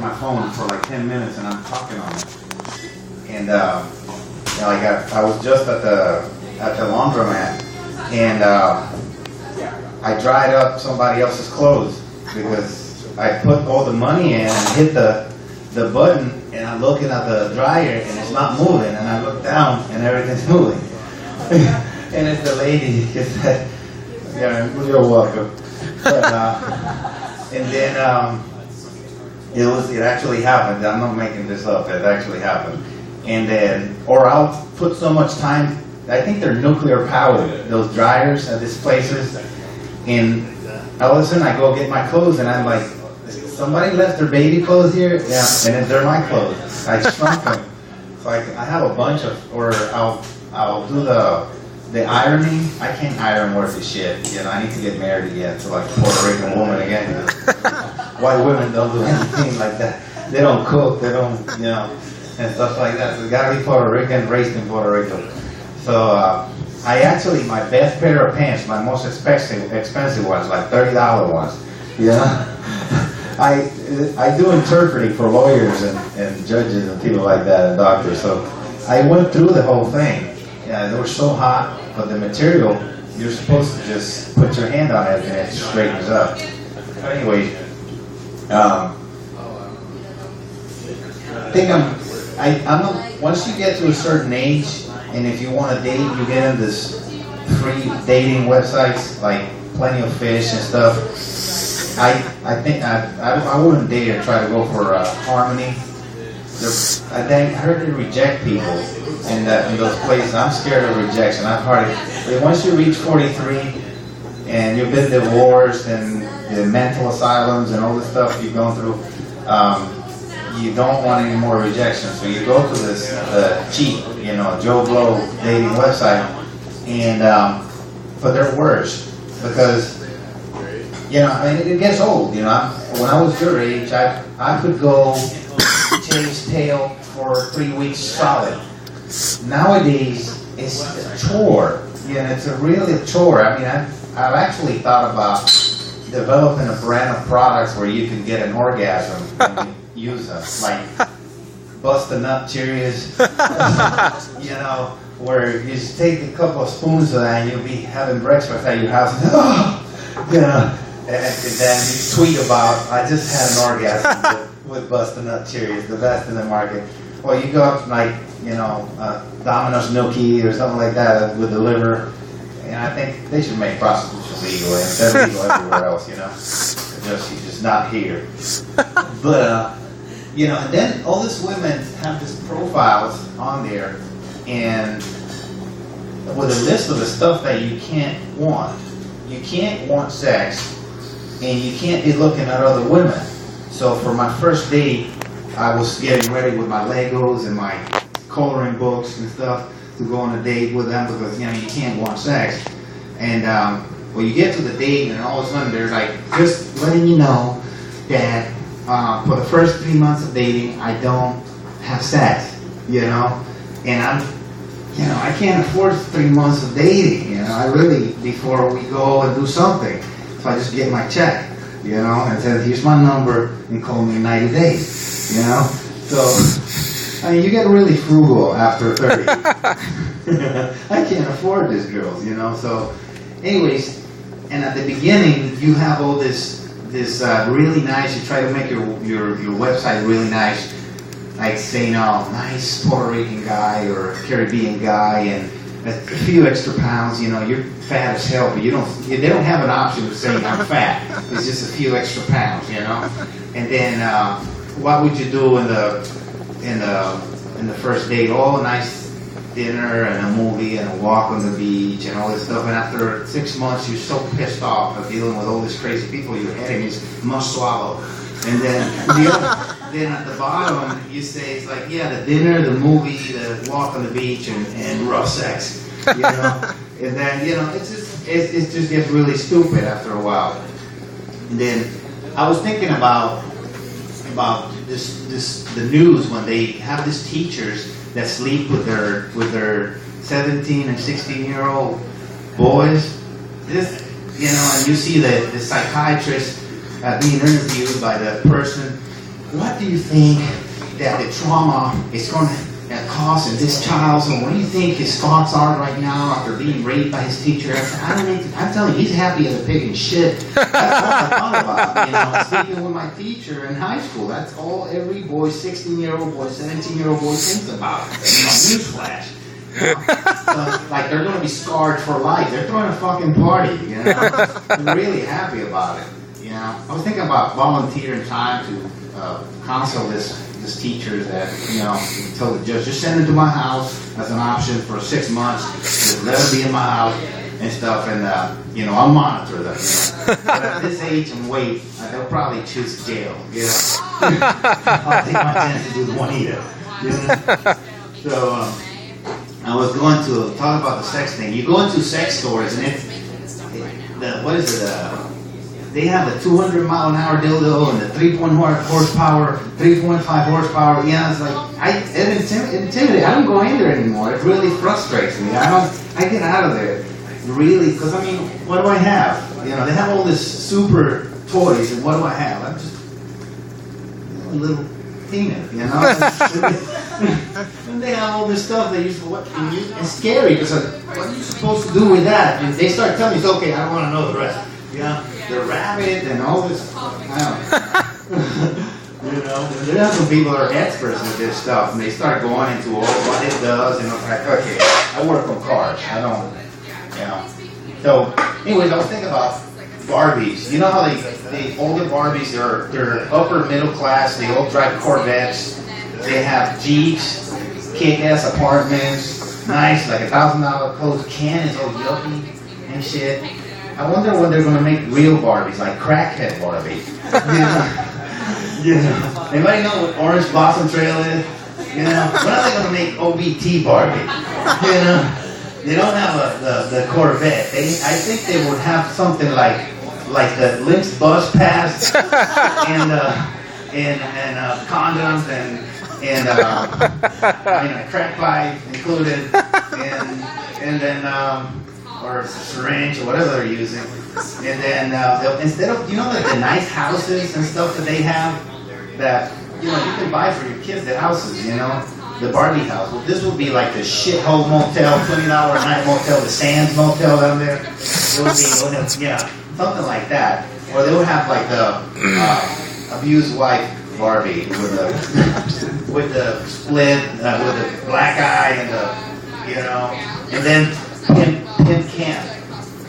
my phone for like 10 minutes and I'm talking on it. And like I was just at the laundromat, and I dried up somebody else's clothes because I put all the money in and hit the button, and I'm looking at the dryer and it's not moving, and I look down and everything's moving. And it's the lady who said, "Yeah, you're welcome." But, and then it actually happened. I'm not making this up. It actually happened. And then, or I'll put so much time. I think they're nuclear powered, those dryers at these places. And all of a sudden, I go get my clothes, and I'm like, somebody left their baby clothes here? Yeah, and they're my clothes. I shrunk them. So I have a bunch of, or I'll do the ironing. I can't iron worth of shit. You know, I need to get married again to like a Puerto Rican woman again. White women don't do anything like that. They don't cook. They don't, you know, and stuff like that. So it's got to be Puerto Rican, raised in Puerto Rico. So I actually, my best pair of pants, my most expensive ones, like $30 ones. You know, I do interpreting for lawyers and judges and people like that and doctors. So I went through the whole thing. Yeah, they were so hot, but the material, you're supposed to just put your hand on it and it straightens up. But anyway, I think once you get to a certain age, and if you want to date, you get in this free dating websites like Plenty of Fish and stuff. I think I wouldn't date or try to go for Harmony. I heard they reject people in those places. I'm scared of rejection. Once you reach 43 and you've been divorced and the mental asylums and all the stuff you've gone through, you don't want any more rejection. So you go to this cheap, Joe Blow dating website, and but they're worse because it gets old. When I was your age, I could go chase tail for 3 weeks solid. Nowadays, it's a chore. It's really a chore. I mean, I've actually thought about developing a brand of products where you can get an orgasm and use them, like Bust a Nut Cheerios, where you just take a couple of spoons of that and you'll be having breakfast at your house, and then you tweet about, I just had an orgasm with Bust a Nut Cheerios, the best in the market. Well, you go up like, Domino's Nookie or something like that with the liver, and I think they should make prostitution legal, and it's legal everywhere else, just not here. But, and then all these women have these profiles on there, and with a list of the stuff that you can't want. You can't want sex, and you can't be looking at other women. So for my first date, I was getting ready with my Legos and my coloring books and stuff to go on a date with them because, you can't want sex. And you get to the date and all of a sudden they're like, just letting you know that for the first 3 months of dating, I don't have sex, and I can't afford 3 months of dating, I really, before we go and do something. So I just get my check, and says, here's my number, and call me in 90 days, So, I mean, you get really frugal after 30. I can't afford this, girls, So, anyways, and at the beginning, you have all this really nice. You try to make your website really nice, like saying, nice Puerto Rican guy or Caribbean guy, and a few extra pounds. You're fat as hell, but they don't have an option of saying I'm fat. It's just a few extra pounds, And then what would you do in the first date? Oh, nice dinner and a movie and a walk on the beach and all this stuff. And after 6 months, you're so pissed off of dealing with all these crazy people. Your head is must swallow. And then then at the bottom, you say it's like, yeah, the dinner, the movie, the walk on the beach, and rough sex. And then it just gets really stupid after a while. And then I was thinking about the news when they have these teachers that sleep with their 17 and 16-year-old boys. And you see the psychiatrist being interviewed by the person. what do you think that the trauma is going to cause in this child? And what do you think his thoughts are right now after being raped by his teacher? I'm telling you, he's happy as a pig in shit. That's all I thought about. You know, speaking with my teacher in high school, that's all every boy, 16-year-old boy, 17-year-old boy thinks about. Newsflash. You know? So, like, they're going to be scarred for life. They're throwing a fucking party, you know? I'm really happy about it, you know? I was thinking about volunteering time to counsel this teacher that, you know, told the judge, just send him to my house as an option for 6 months. Just let him be in my house and stuff, and, you know, I'll monitor them, you know? But at this age and weight, they'll probably choose jail, you know? I'll take my chance to do the Juanita, you know? So, I was going to talk about the sex thing. You go into sex stores and they have the 200-mile-an-hour dildo and the 3.5 horsepower. You know, it's like it's intimidating. I don't go in there anymore. It really frustrates me. I get out of there really because I mean, what do I have? You know, they have all this super toys, and what do I have? I'm just a little peanut, you know. And they have all this stuff they use for what? And it's scary because what are you supposed to do with that? And they start telling you, okay, I don't want to know the rest. You know, the rabbit and all this. You know, there are some people that are experts in this stuff, and they start going into what it does, and I'm like, okay, I work on cars. I don't, you know. So, anyways, I was thinking about Barbies. You know how the older Barbies, they're upper middle class. They all drive Corvettes. They have Jeeps, kick-ass apartments, nice, like $1,000 clothes. Ken is all yuppie and shit. I wonder when they're gonna make real Barbies, like crackhead Barbie. You know, anybody know what Orange Blossom Trail is? You know, when are they gonna make OBT Barbie? You know, they don't have the Corvette. I think they would have something like the Lynx bus pass and condoms and you know, crack pipe included, and then or a syringe or whatever they're using, and then instead of, you know, like the nice houses and stuff that they have that, you know, you can buy for your kids, the houses, you know, the Barbie house. Well, this would be like the shithole motel, $20 a night motel, the Sands motel down there. It would be, yeah, something like that, or they would have like the abused wife Barbie with the split, with the black eye and the, you know, and then pimp Ken.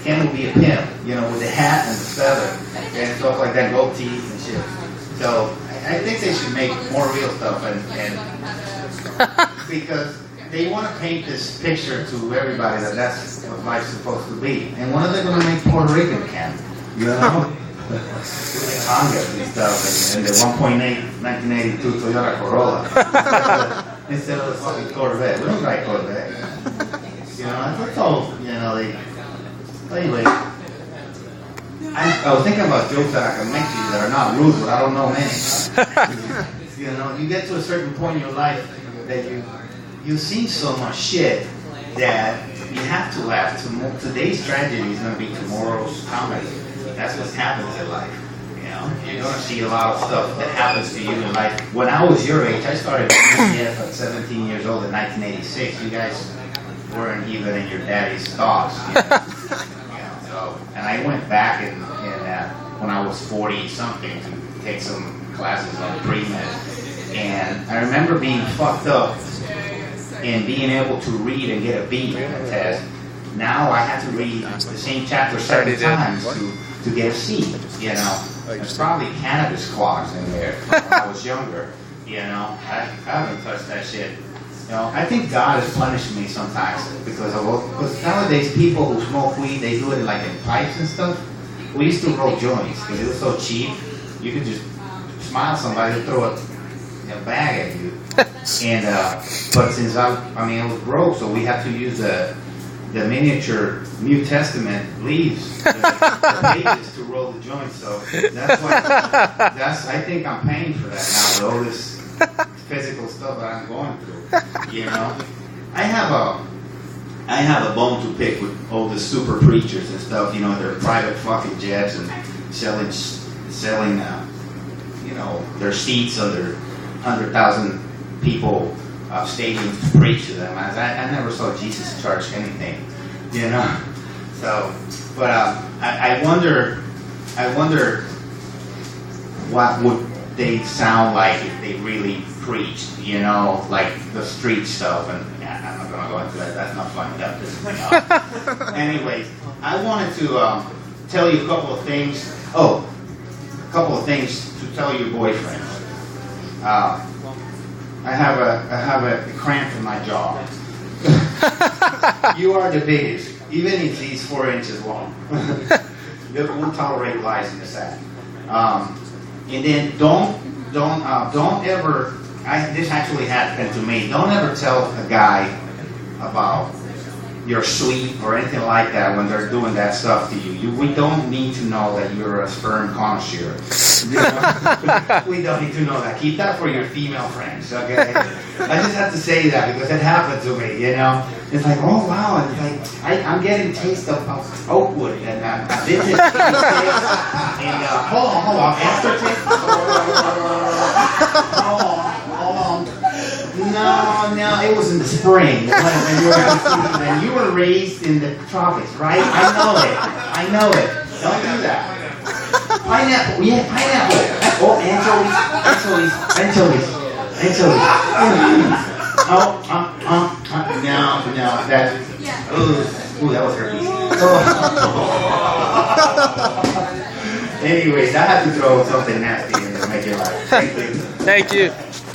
Ken would be a pimp, you know, with the hat and the feather and stuff like that, gold teeth and shit. So I think they should make more real stuff, and because they want to paint this picture to everybody that that's what life's supposed to be. And when are they going to make Puerto Rican Ken? You know? Congas and stuff, and the 1.8 1982 Toyota Corolla instead of the fucking Corvette. We don't like Corvette. You know, that's all. You know, anyway. I was thinking about jokes that I can make to you that are not rude, but I don't know many. You know, you get to a certain point in your life that you've seen so much shit that you have to laugh. Today's tragedy is going to be tomorrow's comedy. That's what happens in life. You know, you're going to see a lot of stuff that happens to you in life. When I was your age, I started PBS at 17 years old in 1986. You guys weren't even in your daddy's thoughts. You know, so, and I went back when I was 40-something to take some classes on pre-med. And I remember being fucked up and being able to read and get a B in a test. Now I have to read the same chapter 7 times to get a C, you know. There's probably cannabis clogs in there when I was younger, you know. I haven't touched that shit. You know, I think God is punishing me sometimes because nowadays people who smoke weed, they do it like in pipes and stuff. We used to roll joints because it was so cheap. You could just smile at somebody and throw a bag at you. And but since I was broke, so we had to use the miniature New Testament leaves, the pages to roll the joint. So I think I'm paying for that now with all this physical stuff that I'm going through. You know, I have a bone to pick with all the super preachers and stuff. You know, their private fucking jets and selling. You their seats under 100,000 people stadiums to preach to them. I never saw Jesus charge anything, So, but I wonder what would they sound like if they really preached, like the street stuff. And I'm not gonna go into that. That's not fun. Anyways, I wanted to tell you a couple of things. Oh, a couple of things to tell your boyfriend. I have a cramp in my jaw. You are the biggest, even if he's 4 inches long. They won't tolerate lies in the sack. And then don't ever. This actually happened to me. Don't ever tell a guy about your sweet or anything like that when they're doing that stuff to you. We don't need to know that you're a sperm connoisseur. We don't need to know that. Keep that for your female friends, okay? I just have to say that because it happened to me, It's like, oh wow, and it's like I'm getting taste of oakwood and vintage and hold on, aftertaste. Hold on. No, it was in the spring when you were raised in the tropics, right? I know it. Don't do that. Pineapple, yeah, pineapple. Oh, anchovies. No, that. Ooh, that was herpes. Anyways, I had to throw something nasty in to make it right. Thank you.